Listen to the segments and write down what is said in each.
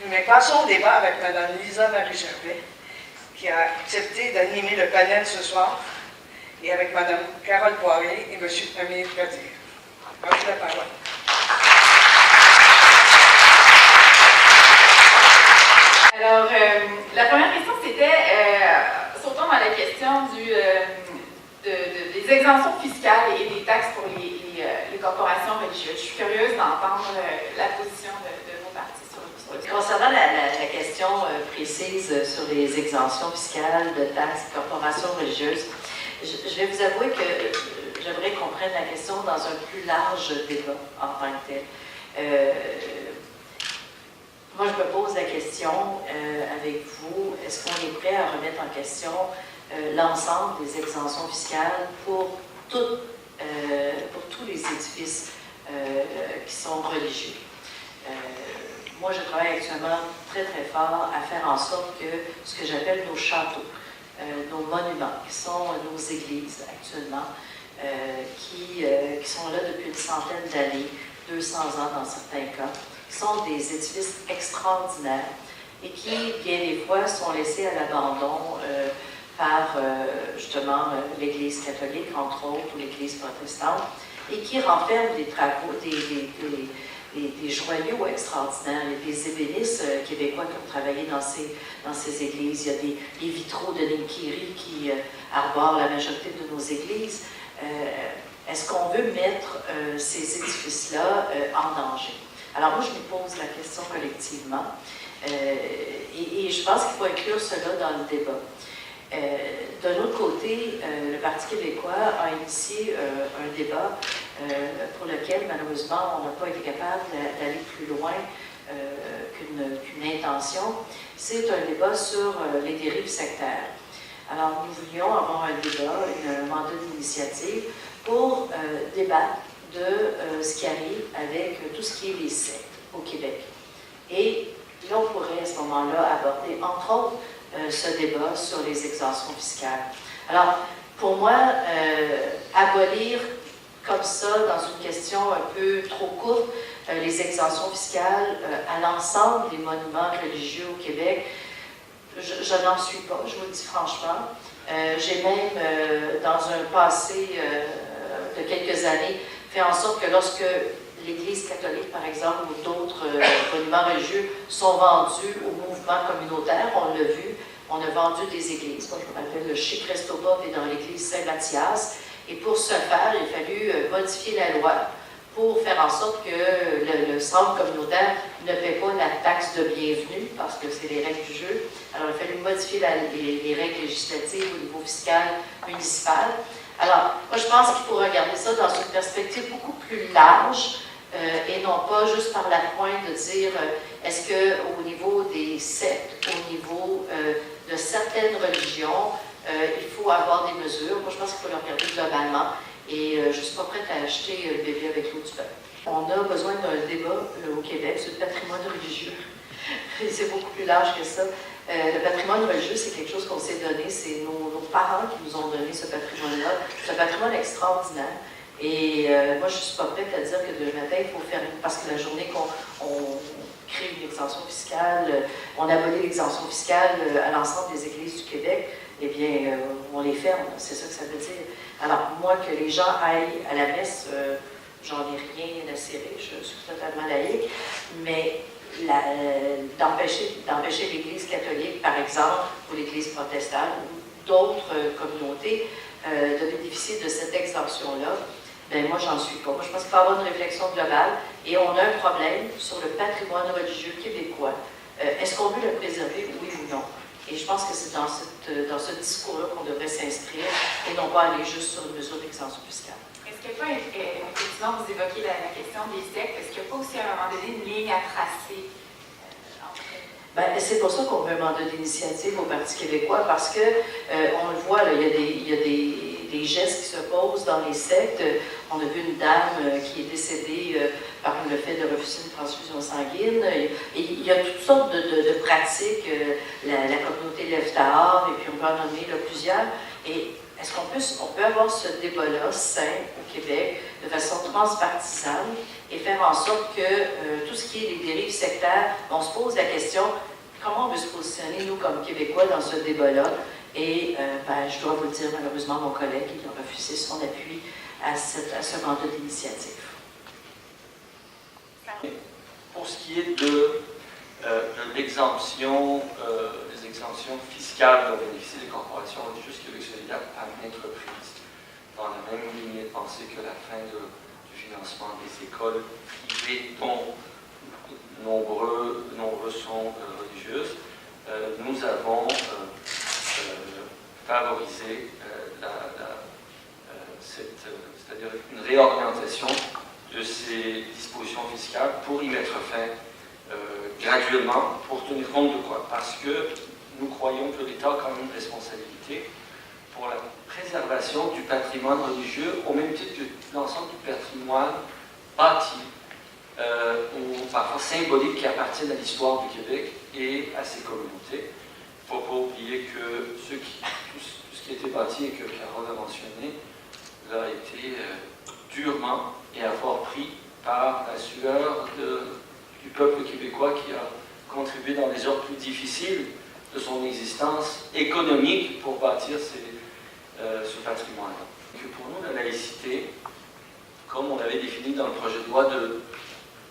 Mais passons au débat avec Mme Lisa Marie-Gervais, qui a accepté d'animer le panel ce soir, et avec Mme Carole Poirier et M. Amir Kadir. Merci la parole. Alors, la première question, c'était, sautons dans la question des exemptions fiscales et des taxes pour les corporations religieuses. Je suis curieuse d'entendre la position de vos partis sur le Concernant la question précise sur les exemptions fiscales de taxes et corporations religieuses, je vais vous avouer que j'aimerais qu'on prenne la question dans un plus large débat en tant que tel. Moi, je me pose la question avec vous, est-ce qu'on est prêt à remettre en question l'ensemble des exemptions fiscales pour tous les édifices qui sont religieux? Moi, je travaille actuellement très, très fort à faire en sorte que ce que j'appelle nos châteaux, nos monuments, qui sont nos églises actuellement, qui sont là depuis une centaine d'années, 200 ans dans certains cas, sont des édifices extraordinaires et qui, bien des fois, sont laissés à l'abandon par, justement, l'Église catholique, entre autres, ou l'Église protestante, et qui renferment des travaux, des joyaux extraordinaires. Il y a des ébénistes québécois qui ont travaillé dans ces églises. Il y a des vitraux de Ninkiri qui arborent la majorité de nos églises. Est-ce qu'on veut mettre ces édifices-là en danger? Alors moi, je me pose la question collectivement et je pense qu'il faut inclure cela dans le débat. D'un autre côté, le Parti québécois a initié un débat pour lequel, malheureusement, on n'a pas été capable d'aller plus loin qu'une intention. C'est un débat sur les dérives sectaires. Alors, nous voulions avoir un débat, un mandat d'initiative pour débattre de ce qui arrive avec tout ce qui est les sectes au Québec. Et là, on pourrait à ce moment-là aborder, entre autres, ce débat sur les exemptions fiscales. Alors, pour moi, abolir comme ça, dans une question un peu trop courte, les exemptions fiscales à l'ensemble des monuments religieux au Québec, je n'en suis pas, je vous le dis franchement. J'ai même, dans un passé de quelques années, fait en sorte que lorsque l'Église catholique, par exemple, ou d'autres monuments religieux sont vendus au mouvement communautaire, on l'a vu, on a vendu des églises. Moi, je me rappelle, le Chic Restopop est dans l'église Saint-Mathias, et pour ce faire, il a fallu modifier la loi pour faire en sorte que le centre communautaire ne paie pas la taxe de bienvenue, parce que c'est les règles du jeu. Alors, il a fallu modifier les règles législatives au niveau fiscal municipal. Alors, moi, je pense qu'il faut regarder ça dans une perspective beaucoup plus large et non pas juste par la pointe de dire est-ce qu'au niveau des sectes, au niveau de certaines religions, il faut avoir des mesures. Moi, je pense qu'il faut le regarder globalement et je ne suis pas prête à acheter le bébé avec l'eau du bain. On a besoin d'un débat au Québec sur le patrimoine religieux. C'est beaucoup plus large que ça. Le patrimoine religieux, c'est quelque chose qu'on s'est donné, c'est nos parents qui nous ont donné ce patrimoine-là. C'est un patrimoine extraordinaire. Et moi, je ne suis pas prête à dire que demain matin, il faut faire parce que la journée qu'on crée une exemption fiscale, on abolit l'exemption fiscale à l'ensemble des églises du Québec, eh bien, on les ferme, c'est ça que ça veut dire. Alors, moi, que les gens aillent à la messe, j'en ai rien à cirer, je suis totalement laïque, mais d'empêcher l'Église catholique, par exemple, ou l'Église protestante, ou d'autres communautés, de bénéficier de cette exemption-là, bien, moi, j'en suis pas. Moi, je pense qu'il faut avoir une réflexion globale, et on a un problème sur le patrimoine religieux québécois. Est-ce qu'on veut le préserver, oui ou non? Et je pense que c'est dans ce discours-là qu'on devrait s'inscrire, et non pas aller juste sur une mesure d'exemption fiscale. Est-ce qu'il n'y a pas, effectivement, vous évoquez la question des sectes, est-ce qu'il n'y a pas aussi à un moment donné une ligne à tracer Ben, c'est pour ça qu'on veut un mandat d'initiative au Parti québécois, parce que on le voit, là, il y a des gestes qui se posent dans les sectes. On a vu une dame qui est décédée par le fait de refuser une transfusion sanguine. Et il y a toutes sortes de pratiques, la communauté Lève-Tahor, et puis on peut en nommer là, plusieurs. Et est-ce qu'on peut avoir ce débat-là sain au Québec de façon transpartisane et faire en sorte que tout ce qui est les dérives sectaires, on se pose la question, comment on veut se positionner, nous, comme Québécois, dans ce débat-là? Et je dois vous le dire, malheureusement, mon collègue, il a refusé son appui à ce mandat d'initiative. Pour ce qui est de l'exemption, des exemptions fiscales dont bénéficient les corporations religieuses Québec solidaire à maintes reprises, dans la même lignée de pensée que la fin du financement des écoles privées, dont nombreux sont religieuses, nous avons favorisé c'est-à-dire une réorientation de ces dispositions fiscales pour y mettre fin graduellement, pour tenir compte de quoi? Parce que nous croyons que l'État a quand même une responsabilité pour la préservation du patrimoine religieux, au même titre que l'ensemble du patrimoine bâti, ou parfois symbolique, qui appartiennent à l'histoire du Québec et à ses communautés. Il ne faut pas oublier que tout ce qui a été bâti et que Carole a mentionné, a été durement et à fort prix par la sueur du peuple québécois qui a contribué dans les heures plus difficiles de son existence économique pour bâtir ce patrimoine. Que pour nous, la laïcité, comme on l'avait défini dans le projet de loi de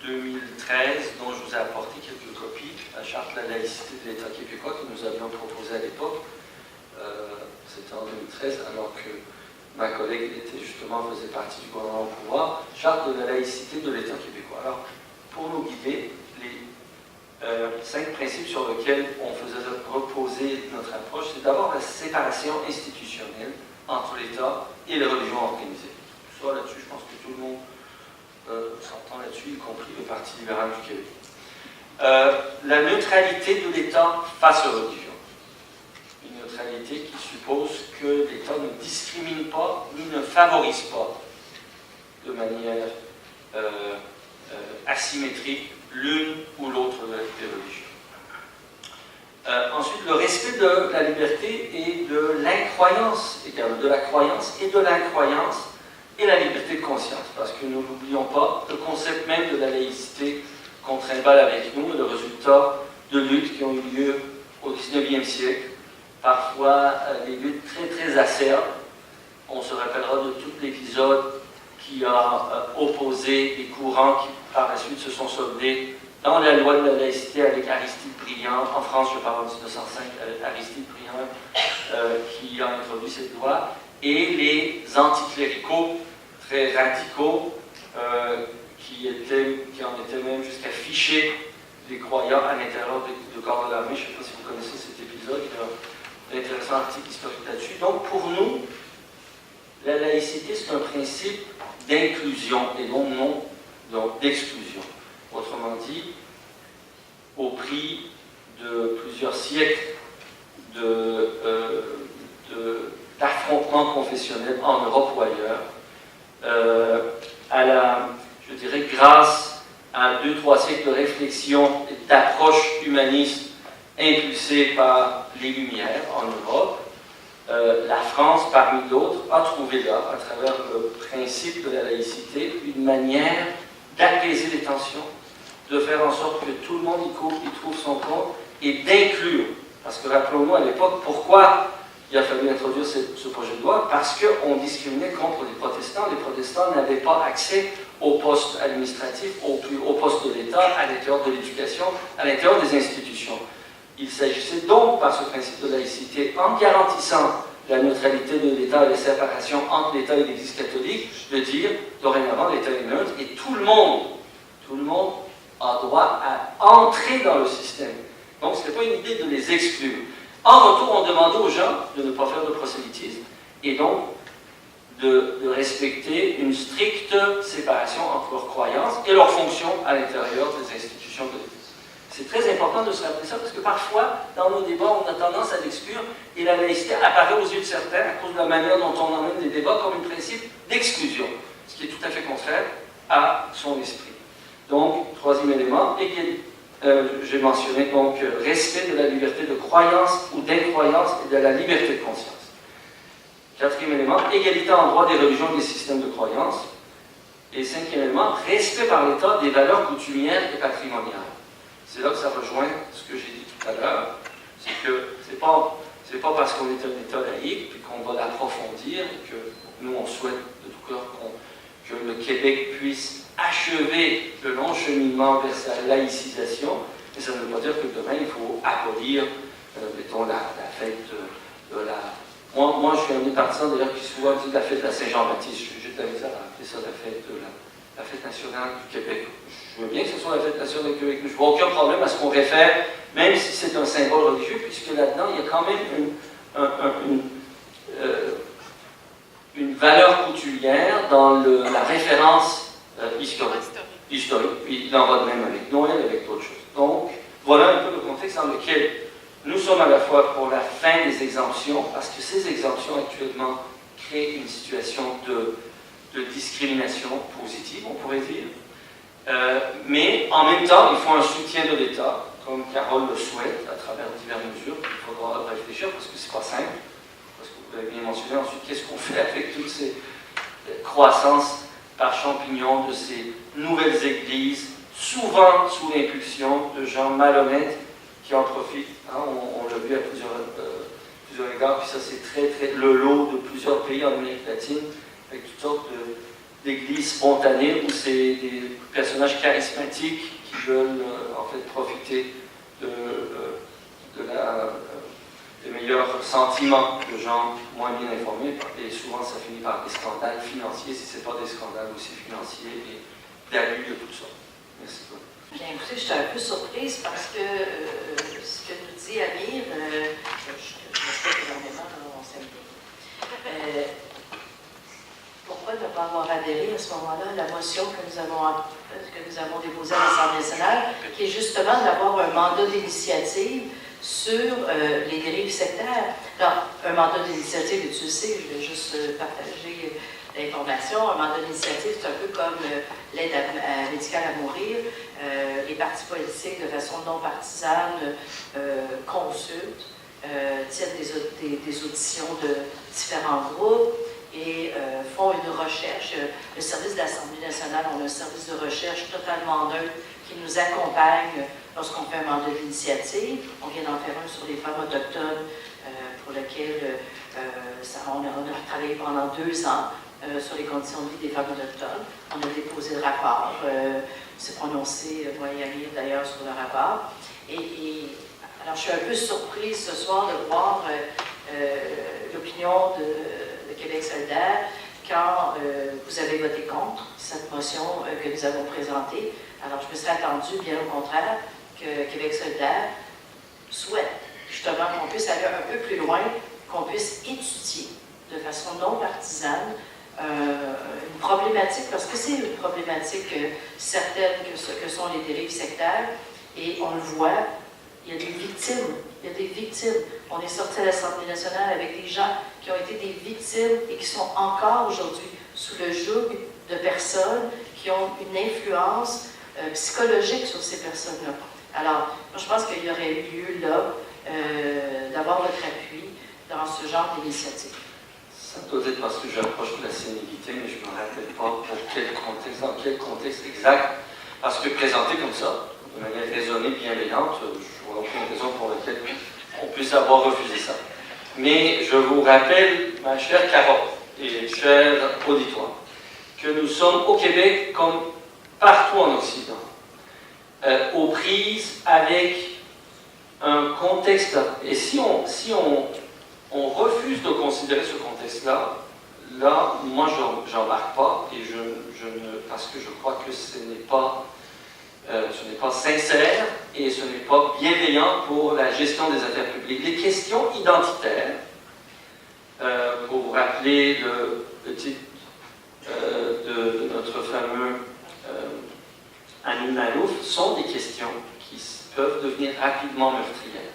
2013, dont je vous ai apporté quelques copies, la charte de la laïcité de l'État québécois que nous avions proposée à l'époque, c'était en 2013, alors que ma collègue faisait partie du gouvernement au pouvoir, charte de la laïcité de l'État québécois. Alors, pour nous guider, les 5 principes sur lesquels on faisait reposer notre approche, c'est d'abord la séparation institutionnelle entre l'État et les religions organisées. Tout ça, là-dessus, je pense que tout le monde s'entend là-dessus, y compris le Parti libéral du Québec. La neutralité de l'État face aux religions. Une neutralité qui suppose que l'État ne discrimine pas ni ne favorise pas de manière asymétrique l'une ou l'autre des religions. Ensuite, le respect de la liberté et de l'incroyance également, de la croyance et de l'incroyance et la liberté de conscience, parce que nous n'oublions pas, le concept même de la laïcité qu'on trimballe avec nous est le résultat de luttes qui ont eu lieu au XIXe siècle, parfois des luttes très très acerbes. On se rappellera de tout l'épisode qui a opposé les courants qui par la suite se sont soldés dans la loi de la laïcité avec Aristide Briand, en France je parle en 1905, avec Aristide Briand qui a introduit cette loi, et les anticléricaux très radicaux qui en étaient même jusqu'à ficher les croyants à l'intérieur du corps de l'armée. Je ne sais pas si vous connaissez cet épisode, il y a un intéressant article historique là-dessus. Donc pour nous, la laïcité c'est un principe d'inclusion et non d'exclusion. Autrement dit, au prix de plusieurs siècles d'affrontements confessionnels en Europe ou ailleurs, je dirais grâce à 2-3 siècles de réflexion et d'approche humaniste impulsée par les Lumières en Europe, la France, parmi d'autres, a trouvé là, à travers le principe de la laïcité, une manière d'apaiser les tensions, de faire en sorte que tout le monde y trouve son compte et d'inclure. Parce que rappelons-nous à l'époque, pourquoi il a fallu introduire ce projet de loi? Parce qu'on discriminait contre les protestants. Les protestants n'avaient pas accès aux postes administratifs, aux postes de l'État, à l'intérieur de l'éducation, à l'intérieur des institutions. Il s'agissait donc, par ce principe de laïcité, en garantissant la neutralité de l'État et la séparation entre l'État et l'Église catholique, de dire, dorénavant, l'État est neutre et tout le monde a droit à entrer dans le système. Donc, ce n'était pas une idée de les exclure. En retour, on demandait aux gens de ne pas faire de prosélytisme et donc de respecter une stricte séparation entre leurs croyances et leurs fonctions à l'intérieur des institutions de l'Église. C'est très important de se rappeler ça parce que parfois, dans nos débats, on a tendance à l'exclure et la laïcité apparaît aux yeux de certains à cause de la manière dont on emmène les débats comme un principe d'exclusion, ce qui est tout à fait contraire à son esprit. Donc, troisième élément, j'ai mentionné donc respect de la liberté de croyance ou d'incroyance et de la liberté de conscience. 4e élément, égalité en droit des religions et des systèmes de croyance. Et 5e élément, respect par l'État des valeurs coutumières et patrimoniales. C'est là que ça rejoint ce que j'ai dit tout à l'heure, c'est que c'est pas parce qu'on est un État laïque puis qu'on va l'approfondir et que nous on souhaite de tout cœur que le Québec puisse achever le long cheminement vers sa laïcisation, mais ça ne veut pas dire que demain il faut abolir, mettons, la fête de la... Moi, je suis un des partisans d'ailleurs qui souvent dit la fête de la Saint-Jean-Baptiste. J'ai de la misère à appeler ça la fête nationale du Québec. Je veux bien que ce soit la fête nationale du Québec, mais je ne vois aucun problème à ce qu'on réfère, même si c'est un symbole religieux, puisque là-dedans, il y a quand même une valeur coutumière dans la référence historique. Puis il en va de même avec Noël, avec d'autres choses. Donc, voilà un peu le contexte dans lequel nous sommes à la fois pour la fin des exemptions, parce que ces exemptions actuellement créent une situation de discrimination positive, on pourrait dire. Mais en même temps, il faut un soutien de l'État, comme Carole le souhaite, à travers diverses mesures. Il faudra réfléchir parce que c'est pas simple. Parce que vous avez bien mentionné ensuite, qu'est-ce qu'on fait avec toutes ces croissances par champignons de ces nouvelles églises, souvent sous l'impulsion de gens malhonnêtes qui en profitent. Hein, on l'a vu à plusieurs égards, puis ça c'est très le lot de plusieurs pays en Amérique latine, avec toutes sortes d'églises spontanées où c'est des personnages charismatiques qui veulent en fait profiter des meilleurs sentiments de gens moins bien informés, et souvent ça finit par des scandales financiers, si ce n'est pas des scandales aussi financiers et d'abus de toutes sortes. Merci beaucoup. Bien, écoutez, je suis un peu surprise parce que ce que nous dit Amir, je respecte énormément dans mon samedi. Pourquoi ne pas avoir adhéré à ce moment-là à la motion que nous avons déposée à l'Assemblée nationale, qui est justement d'avoir un mandat d'initiative sur les dérives sectaires. Alors, un mandat d'initiative, et tu le sais, je vais juste partager l'information. Un mandat d'initiative, c'est un peu comme l'aide médicale à mourir. Les partis politiques, de façon non partisane, consultent, tiennent des auditions de différents groupes et font une recherche. Le service de l'Assemblée nationale, on a un service de recherche totalement neutre qui nous accompagne lorsqu'on fait un mandat d'initiative. On vient d'en faire un sur les femmes autochtones, pour lequel on a travaillé pendant 2 ans sur les conditions de vie des femmes autochtones. On a déposé le rapport. On s'est prononcé, moi et Amir d'ailleurs, sur le rapport. Alors, je suis un peu surprise ce soir de voir l'opinion de Québec solidaire quand vous avez voté contre cette motion que nous avons présentée. Alors, je me serais attendue, bien au contraire, que Québec solidaire souhaite justement qu'on puisse aller un peu plus loin, qu'on puisse étudier de façon non partisane une problématique, parce que c'est une problématique certaine que sont les dérives sectaires, et on le voit, il y a des victimes. Il y a des victimes. On est sorti à l'Assemblée nationale avec des gens qui ont été des victimes et qui sont encore aujourd'hui sous le joug de personnes qui ont une influence psychologique sur ces personnes-là. Alors, moi, je pense qu'il y aurait eu lieu là d'avoir votre appui dans ce genre d'initiative. Ça doit être parce que j'approche de la sénilité, mais je ne me rappelle pas pour quel contexte, dans quel contexte exact. Parce que présenté comme ça, de manière raisonnée, bienveillante, je vois aucune raison pour laquelle on puisse avoir refusé ça. Mais je vous rappelle, ma chère Carole et cher auditoire, que nous sommes au Québec, comme partout en Occident, aux prises avec un contexte. Et si on refuse de considérer ce contexte-là, là, moi, je n'embarque pas, et parce que je crois que ce n'est pas sincère et ce n'est pas bienveillant pour la gestion des affaires publiques. Les questions identitaires, pour vous rappeler le titre de notre fameux Amin Maalouf, sont des questions qui peuvent devenir rapidement meurtrières.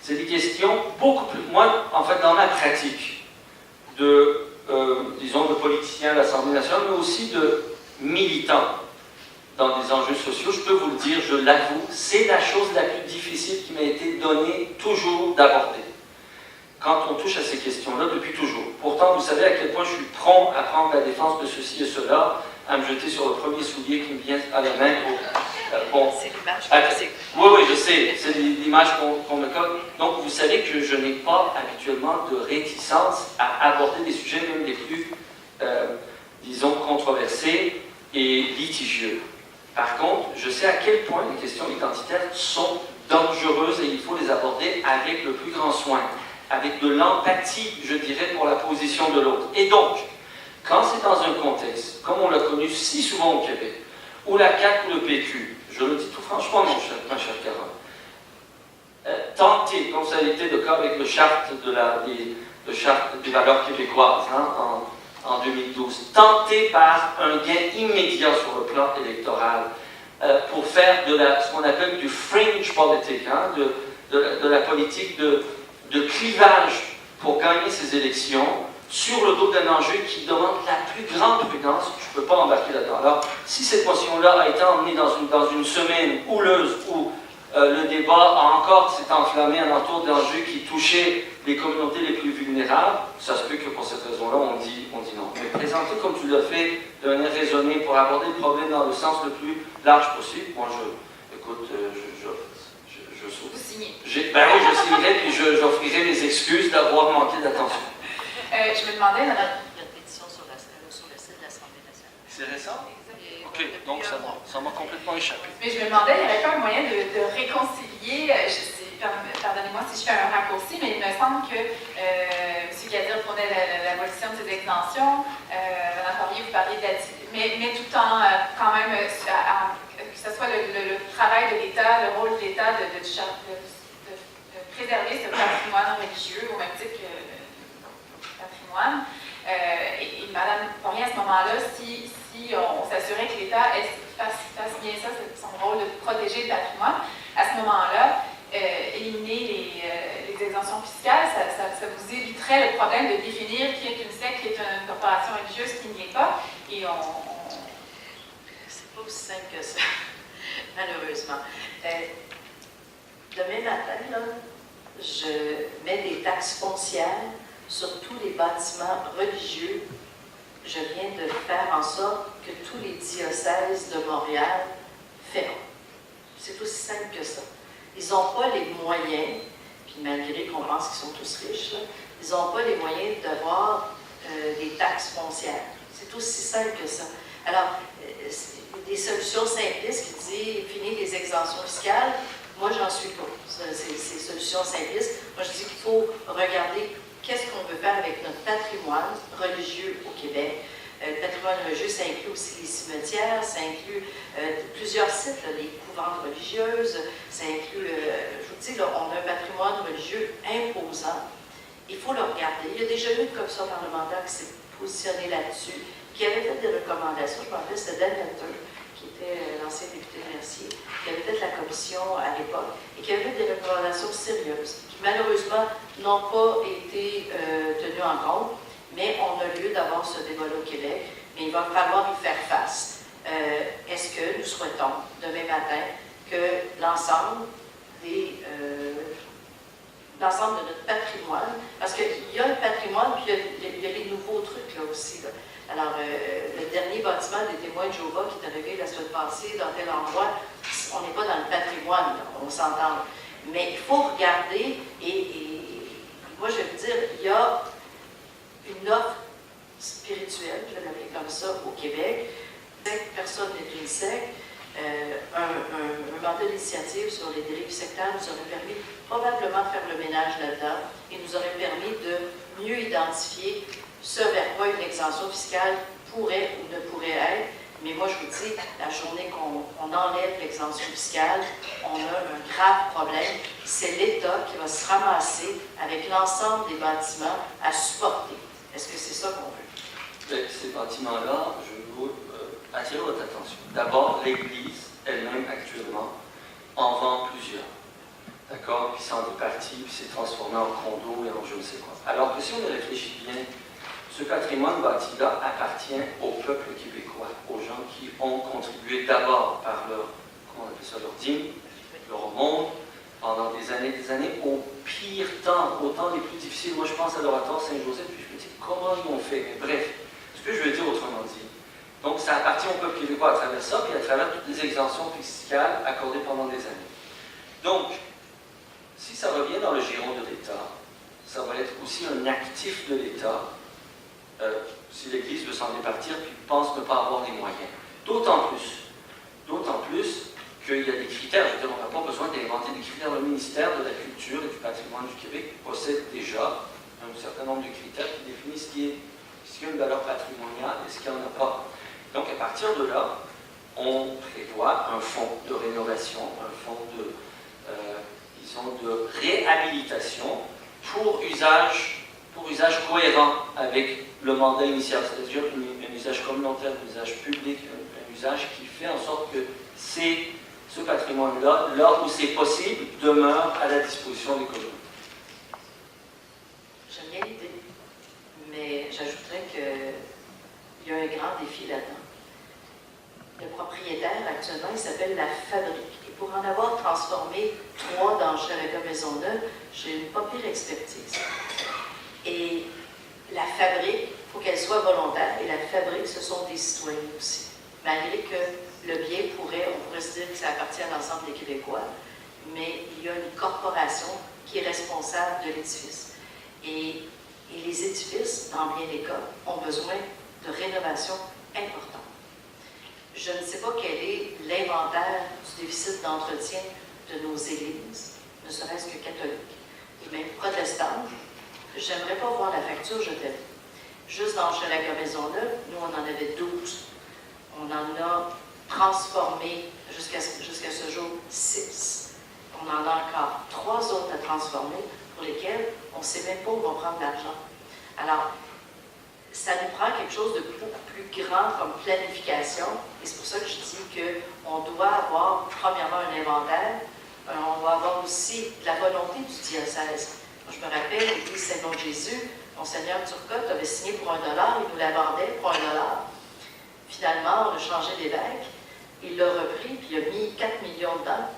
C'est des questions beaucoup plus... Moi, en fait, dans ma pratique disons, de politicien à l'Assemblée nationale, mais aussi de militant dans des enjeux sociaux, je peux vous le dire, je l'avoue, c'est la chose la plus difficile qui m'a été donnée toujours d'aborder. quand on touche à ces questions-là depuis toujours. Pourtant, vous savez à quel point je suis prompt à prendre la défense de ceci et cela, à me jeter sur le premier soulier qui me vient à la main. C'est l'image. Oui, je sais, c'est l'image qu'on me colle. Donc, vous savez que je n'ai pas habituellement de réticence à aborder des sujets même les plus, disons, controversés et litigieux. Par contre, je sais à quel point les questions identitaires sont dangereuses et il faut les aborder avec le plus grand soin, avec de l'empathie, je dirais, pour la position de l'autre. Et donc, quand c'est dans un contexte, comme on l'a connu si souvent au Québec, où la CAQ ou le PQ, je le dis tout franchement, ma chère Carole, tenter, comme ça a été le cas avec le charte des valeurs québécoises en 2012, tenter par un gain immédiat sur le plan électoral pour faire ce qu'on appelle du fringe politique, de la politique de clivage pour gagner ces élections, sur le dos d'un enjeu qui demande la plus grande prudence, je ne peux pas embarquer là-dedans. Alors, si cette motion-là a été emmenée dans une semaine houleuse où le débat s'est enflammé alentour d'enjeux qui touchaient les communautés les plus vulnérables, ça se peut que pour cette raison-là, on dit non. Mais présenter comme tu l'as fait, de manière raisonnée, pour aborder le problème dans le sens le plus large possible, moi, je saute. Vous signez. Ben oui, je signerai, puis j'offrirai mes excuses d'avoir manqué d'attention. Je me demandais, madame. La pétition sur le site de l'Assemblée nationale. C'est récent? Ok, donc ça m'a complètement échappé. Mais je me demandais, il n'y avait pas un moyen de réconcilier, pardonnez-moi si je fais un raccourci, mais il me semble que M. Gadir prenait l'abolition de ces exemptions, Mme Poirier, vous parliez de mais tout en quand même, que ce soit le travail de l'État, le rôle de l'État de préserver ce patrimoine religieux au même titre que patrimoine. Et Mme Poirier, à ce moment-là, si on s'assurait que l'État fasse bien ça, c'est son rôle de protéger le patrimoine, à ce moment-là, éliminer les exemptions fiscales, ça vous éviterait le problème de définir qui est une secte, qui est une corporation religieuse, qui n'y est pas. Et C'est pas aussi simple que ça, malheureusement. Demain matin, là, je mets des taxes foncières sur tous les bâtiments religieux. Je viens de faire en sorte que tous les diocèses de Montréal ferment. C'est aussi simple que ça. Ils n'ont pas les moyens, puis malgré qu'on pense qu'ils sont tous riches, là, ils n'ont pas les moyens d'avoir des taxes foncières. C'est aussi simple que ça. Alors, des solutions simplistes qui disent finir les exemptions fiscales, moi j'en suis pas. Ces solutions simplistes, moi je dis qu'il faut regarder qu'est-ce qu'on veut faire avec notre patrimoine religieux au Québec. Le patrimoine religieux, ça inclut aussi les cimetières, ça inclut plusieurs sites, là, les couvantes religieuses, ça inclut, je vous dis, là, on a un patrimoine religieux imposant. Il faut le regarder. Il y a déjà eu une commission parlementaire qui s'est positionnée là-dessus, qui avait fait des recommandations. Je me rappelle, c'était Dan Hunter, qui était l'ancien député de Mercier, qui avait fait la commission à l'époque, et qui avait fait des recommandations sérieuses, qui malheureusement n'ont pas été tenues en compte, mais on a lieu d'avoir ce débat-là au Québec, mais il va falloir y faire face. Est-ce que nous souhaitons, demain matin, que l'ensemble de notre patrimoine, parce qu'il y a le patrimoine, puis il y a les nouveaux trucs là aussi. Là. Alors, le dernier bâtiment des témoins de Jéhovah qui est arrivé la semaine passée dans tel endroit, on n'est pas dans le patrimoine, là, on s'entend. Mais il faut regarder, et moi je vais vous dire, il y a une offre spirituelle, je vais l'appeler comme ça, au Québec. Personne n'est une secte. Un mandat d'initiative sur les dérives sectaires nous aurait permis probablement de faire le ménage là-dedans et nous aurait permis de mieux identifier ce vers quoi une exemption fiscale pourrait ou ne pourrait être. Mais moi, je vous dis, la journée qu'on enlève l'exemption fiscale, on a un grave problème. C'est l'État qui va se ramasser avec l'ensemble des bâtiments à supporter. Est-ce que c'est ça qu'on veut? Ces bâtiments-là, je veux attirer votre attention. D'abord, l'Église elle-même, actuellement, en vend plusieurs. D'accord? Puis s'en est parti, puis s'est transformé en condo et en je ne sais quoi. Alors que si on y réfléchit bien, ce patrimoine bâti-là appartient au peuple québécois, aux gens qui ont contribué d'abord par leur, comment on appelle ça, leur dîme, leur monde, pendant des années, au pires temps, aux temps les plus difficiles. Moi, je pense à l'oratoire Saint-Joseph, puis je me dis, comment ils ont fait? Mais bref, ce que je veux dire autrement dit, donc ça appartient au peuple québécois à travers ça, puis à travers toutes les exemptions fiscales accordées pendant des années. Donc, si ça revient dans le giron de l'État, ça va être aussi un actif de l'État, si l'Église veut s'en départir, puis pense ne pas avoir les moyens. D'autant plus qu'il y a des critères. Je veux dire, on n'a pas besoin d'inventer des critères. Le ministère de la Culture et du Patrimoine du Québec possède déjà un certain nombre de critères qui définissent ce qui a une valeur patrimoniale et ce qu'il n'y en a pas. Donc, à partir de là, on prévoit un fonds de rénovation, un fonds de réhabilitation pour usage cohérent avec le mandat initial, c'est-à-dire un usage communautaire, un usage public, un usage qui fait en sorte que ce patrimoine-là, là où c'est possible, demeure à la disposition des communautés. J'aime bien l'idée, mais j'ajouterais qu'il y a un grand défi là-dedans. Le propriétaire, actuellement, il s'appelle La Fabrique. Et pour en avoir transformé 3 dans Hochelaga Maisonneuve, j'ai une pas pire expertise. Et La Fabrique, il faut qu'elle soit volontaire, et La Fabrique, ce sont des citoyens aussi. Malgré que le bien on pourrait se dire que ça appartient à l'ensemble des Québécois, mais il y a une corporation qui est responsable de l'édifice. Et les édifices, dans bien des cas, ont besoin de rénovation importante. Je ne sais pas quel est l'inventaire du déficit d'entretien de nos églises, ne serait-ce que catholiques, et même protestantes. J'aimerais pas voir la facture, je t'aime. Juste dans Hochelaga Maisonneuve, nous, on en avait 12. On en a transformé jusqu'à ce jour 6. On en a encore 3 autres à transformer pour lesquels on ne sait même pas où on va prendre l'argent. Alors, ça nous prend quelque chose de beaucoup plus grand comme planification. Et c'est pour ça que je dis qu'on doit avoir, premièrement, un inventaire. On va avoir aussi la volonté du diocèse. Moi, je me rappelle, l'Église Saint-Nom-de-Jésus, Monseigneur Turcotte avait signé pour $1, il nous la vendait pour $1. Finalement, on a changé d'évêque. Il l'a repris, puis il a mis 4 millions dedans.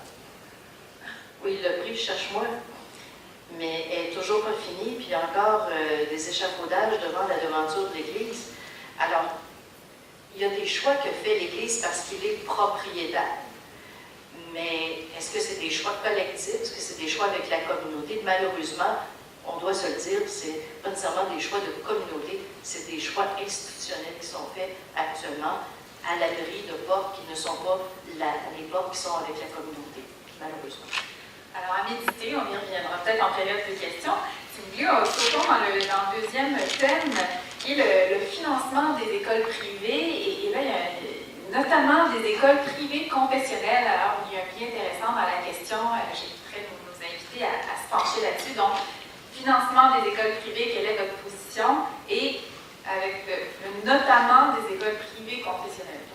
Oui, il l'a pris, cherche-moi. Mais elle n'est toujours pas finie, puis il y a encore des échafaudages devant la devanture de l'Église. Alors, il y a des choix que fait l'Église parce qu'il est propriétaire. Mais est-ce que c'est des choix collectifs? Est-ce que c'est des choix avec la communauté? Malheureusement, on doit se le dire, c'est pas nécessairement des choix de communauté, c'est des choix institutionnels qui sont faits actuellement à l'abri de portes qui ne sont pas les portes qui sont avec la communauté, malheureusement. Alors, à méditer, on y reviendra peut-être en période de questions. Si vous voulez, sautons dans le deuxième thème, qui est le financement des écoles privées. Et là, il y a notamment des écoles privées confessionnelles. Alors, il y a un lien intéressant dans la question. J'inviterai nos invités à se pencher là-dessus. Donc, financement des écoles privées, quelle est votre position? Et avec notamment des écoles privées confessionnelles.